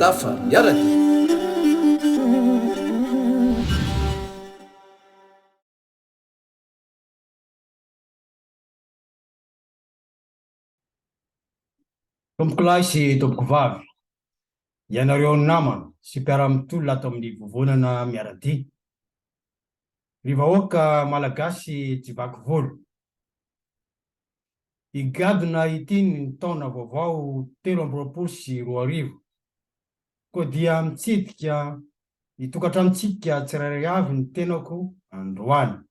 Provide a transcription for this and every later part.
tafa miarady. Tompoko lahy sy tompoko vavy, ianareo namana sy mpiara-mitolona ato amin'ny vovonana miaradia. Ry vahoaka malagasy tsy vaky volo. Higadona ity ny taona vaovao 2024. Koa dia mitsidika hitokantranontsika tsirairay avy ny tenako androany.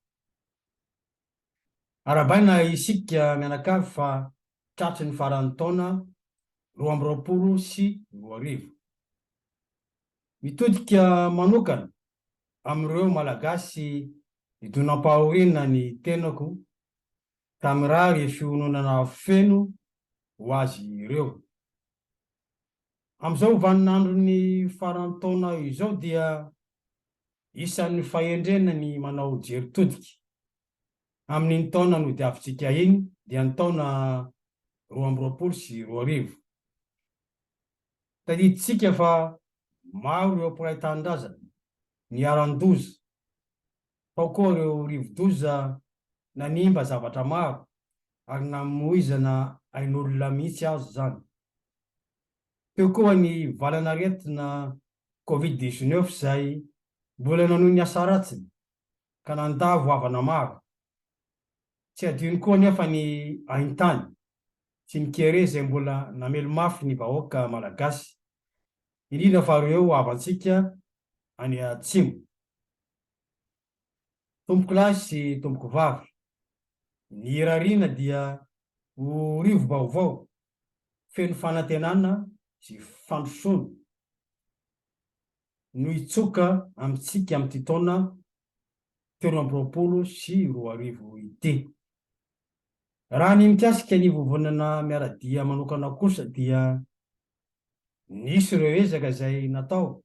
Arabaina isika mianakavy fa tratry ny faran'ny taona 2024. Mitodika manokana amin'ireo malagasy hidonam-pahaorina ny tenako tamin'irary fiononana feno ho azy ireo. Amin'izao vaninandro ny faran'ny taona izao dia isan'ny fahendrena ny manao jeritodika amin'iny taona no diavintsika iny dia ny taona 2024. Tadiditsika fa maro ireo mpiray tanindrazana niaran-doza, tao koa ireo rivo-doza nanimba zavatra maro ary namoizana ain'olona mihitsy azo zany. Teo koa ny valanaretina Covid-19 izay mbola nanohy ny asa ratsiny ka nandavo havana maro. Tsy adino koa nefa ny haintany sy ny kere izay mbola namelo mafy ny vahoaka malagasy, indrindra fa ireo havantsika any atsimo. Tompoko lahy sy tompoko vavy, ny rariana dia ho rivo vaovao feno fanantenana sy fandrosoana no hitsoka amintsika amin'ity taona 2024 ity. Raha ny mikasika ny vovonana miaradia manokana kosa dia nisy ireo ezaka izay natao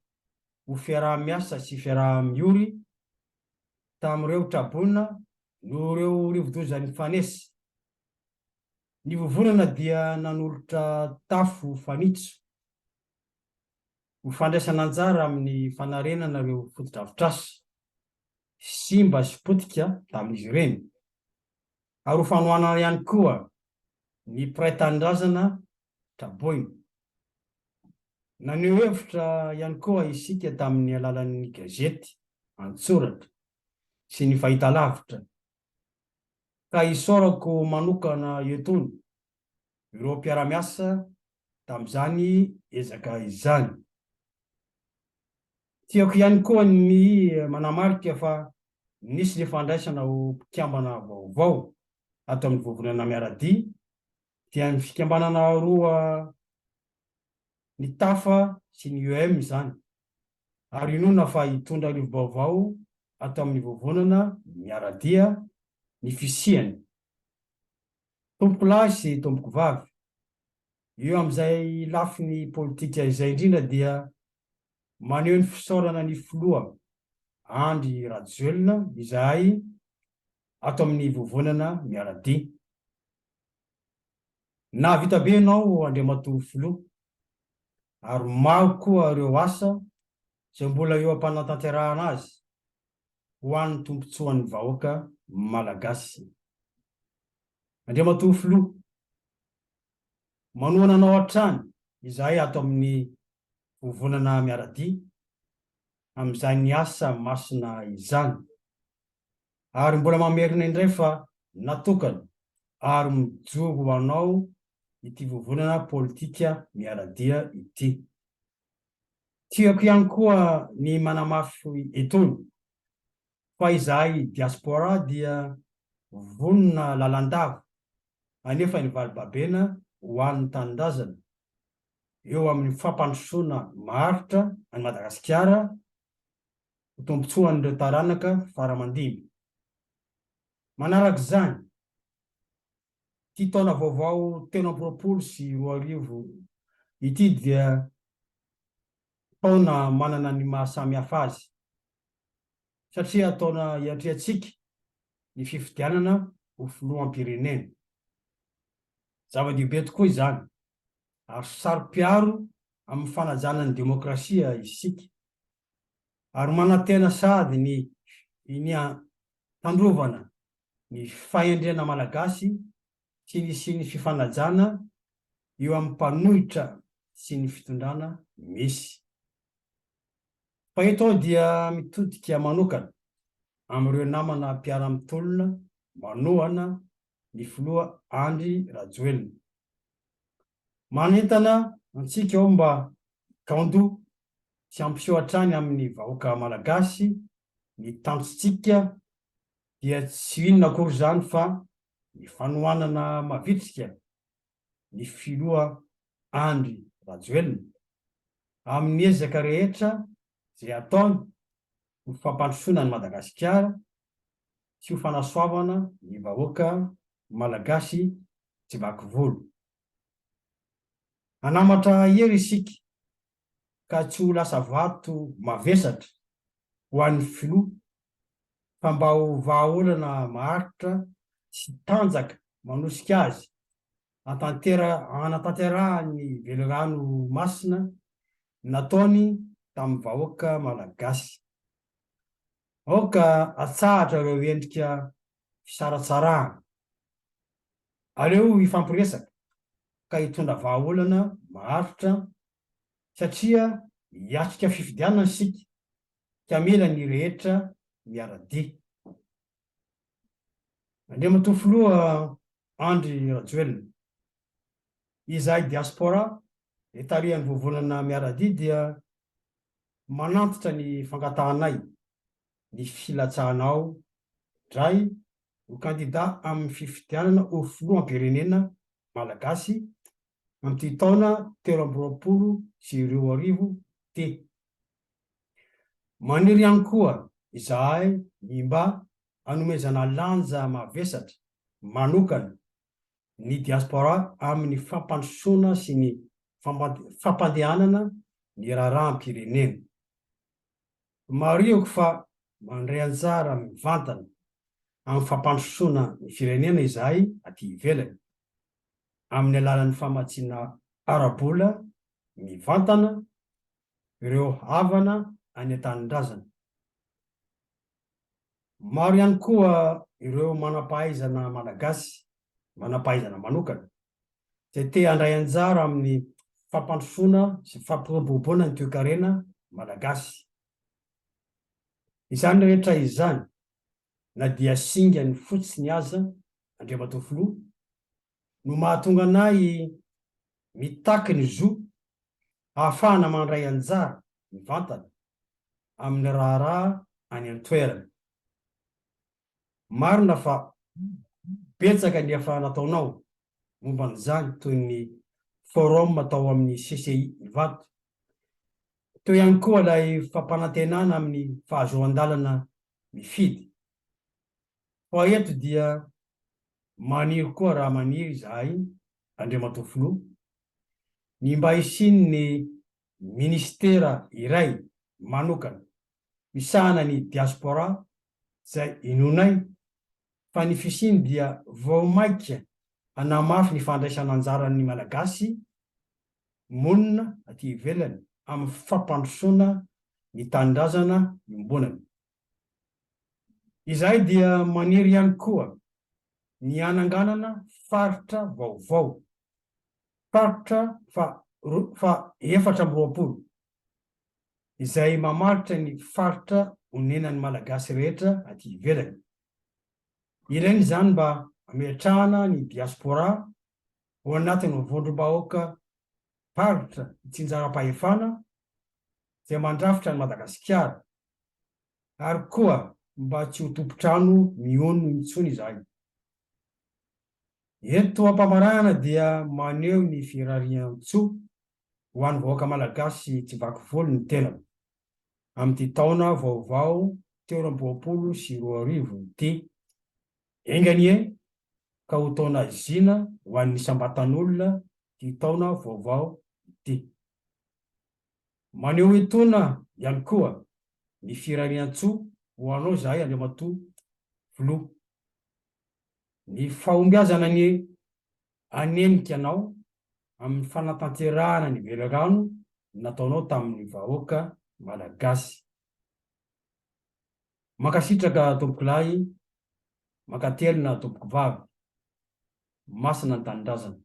ho fiaraha-miasa sy fiaraha-miory tamin'ireo trabona no ireo rivo-doza nifanesy. Ny vovonana dia nanolotra tafo fanitso ho fandraisana anjara amin'ny fanarenana ireo foto-drafitrasa simba sy potika tamin'izy ireny, ary ho fanohanana ihany koa ny mpiray tanindrazana traboina. Naneho hevitra ihany koa isika tamin'ny alalan'ny gazety an-tsoratra sy ny fahitalavitra ka isaorako manokana etony ireo mpiara-miasa tamin'izany ezaka izany. Tiako ihany koa ny manamarika fa nisy ny fandraisana ho mpikambana vaovao ato amin'ny vovonana miaradia dia ny fikambanana roa ny TAFA sy ny UEM izany, ary inona fa hitondra rivo-baovao ato amin'ny vovonana miaradia ny fisiany. Tompoko lahy sy tompoko vavy, eo amin'izay lafiny politika izay indrindra dia maneho ny fisaorana ny filoha Andry Rajoelina izahay ato amin'ny vovonana miaradia. Nahavita be ianao Andriamatoa filoha, ary maro koa ireo asa izay mbola eo am-panatanterahana azy ho an'ny tombotsoan'ny vahoaka malagasy. Andriamatoa filoha, manohana anao hatrany izahay ato amin'ny vovonana miaradia amin'izany ny asa masina izany, ary mbola mamerina indray fa natokana ary mijoro ho anao ity vovonana politika miaradia ity. Tiako ihany koa ny manamafy etony fa izahay diaspora dia vonona lalandava anefa ny valibabena ho an'ny tanindrazana eo amin'ny fampandrosoana maharitra any Madagasikara ho tombotsoan'ireo taranaka faramandimby. Manarak'izany, ity taona vaovao 2024 ity dia taona manana ny mahasamihafa azy, satria taona hiatriantsika ny fifidianana ho filoham-pirenena. Zava-dehibe tokoa izany, ary saro-piaro amin'ny fanajana ny demokrasia isika, ary manantena sady ny tandrovana ny fahendrena malagasy sy ny fifanajana eo amin'ny mpanohitra sy ny fitondrana misy. Fa eto dia mitodika manokana amin'ireo namana mpiara-mitolona manohana ny filoha Andry Rajoelina. Manentana antsika ao mba kaondo sy ampiseho hatrany amin'ny vahoaka malagasy ny tanjotsika dia tsy inona akory zany fa ny fanohanana mavitrika ny filoha Andry Rajoelina amin'ny ezaka rehetra zay ataony ho fampandrosoana ny Madagasikara sy ho fanasoavana ny vahoaka malagasy tsy vaky volo. Anamatra hery isika ka tsy ho lasa vato mavesatra ho an'ny filoha fa mba ho vahaolana maharitra sy tanjaka manosika azy hanatanterahany velorano masina nataony tamin'ny vahoaka malagasy. Aoka atsahatra ireo endrika fisaratsarahana, aleo ifampiresaka ka hitondra vahaolana maharitra satria hiatrika fifidianana isika ka mila ny rehetra miara-dia. Andriamatoa filoha Andry Rajoelina, izahay diaspora tarihan'ny vovonana miara-dia dia manantitra ny fangatahanay ny filatsahanao dray ho kandida amin'ny fifidianana ho filoham-pirenena malagasy amin'ity taona 2024 ty. Maniry ihany koa izahay ny mba hanomezana lanja mavesatra manokana ny diaspora amin'ny fampandrosoana sy ny fampandehanana ny raharaham-pirenena. Marioko fa mandray anjara mivantana amin'ny fampandrosoana ny firenena izahay aty ivelany amin'ny alalan'ny famatsiana arabola mivantana ireo havana any an-tanindrazana. Maro ihany koa ireo manampahaizana malagasy, manampahaizana manokana zay te handray anjara amin'ny fampandrosoana sy fampiroboroboana ny toe-karena malagasy. Izany rehetra izany na dia singa ny fotsiny aza Andriamatoa filoha no mahatonga anay mitaky ny zo ahafahana mandray anjara mivantana amin'ny raharaha any an-toerana. Marina fa betsaka ny efa nataonao momba n'izany toy ny forum atao amin'ny CCI Ivato, toy ihany koa ilay fampanantenana amin'ny fahazoan-dalana mifidy. Fa eto dia maniry koa raha maniry izahay Andriamatoa filoha ny mba hisiny ny ministera iray manokana misahana ny diaspora zay inonay fa ny fisiny dia vao maika hanamafy ny fandraisana anjaran'ny malagasy monina aty ivelany amin'ny fampandrosoana ny tanindrazana iombonana. Izahay dia maniry ihany koa ny hananganana faritra vaovao, faritra fa 420 izay mamaritra ny faritra onenan'ny malagasy rehetra aty ivelany. Ilainy izany mba ametrahana ny diaspora ao anatin'ny vondrom-bahoaka faritra tsinjaram-pahefana zay mandrafitra ny Madagasikara, ary koa mba tsy ho tompo-trano miono intsony izahay. Eto ampamarana dia maneho ny firarian-tsoa ho an'ny vahoaka malagasy tsy vaky volo ny tenako amin'ity taona vaovao 2024 ity. Enganie ka ho taona zina ho an'ny sambatan'olona ty taona vaovao ity. Maneho etona ihany koa ny firarian-tsoa ho anao zahay Andriamatoa filoha. Ny fahombiazana ny anenika anao amin'ny fanatanterahana ny velorano nataonao tamin'ny vahoaka malagasy. Mankasitraka tompoko lahy, mankatelina tompoko vavy, masina ny tanindrazana.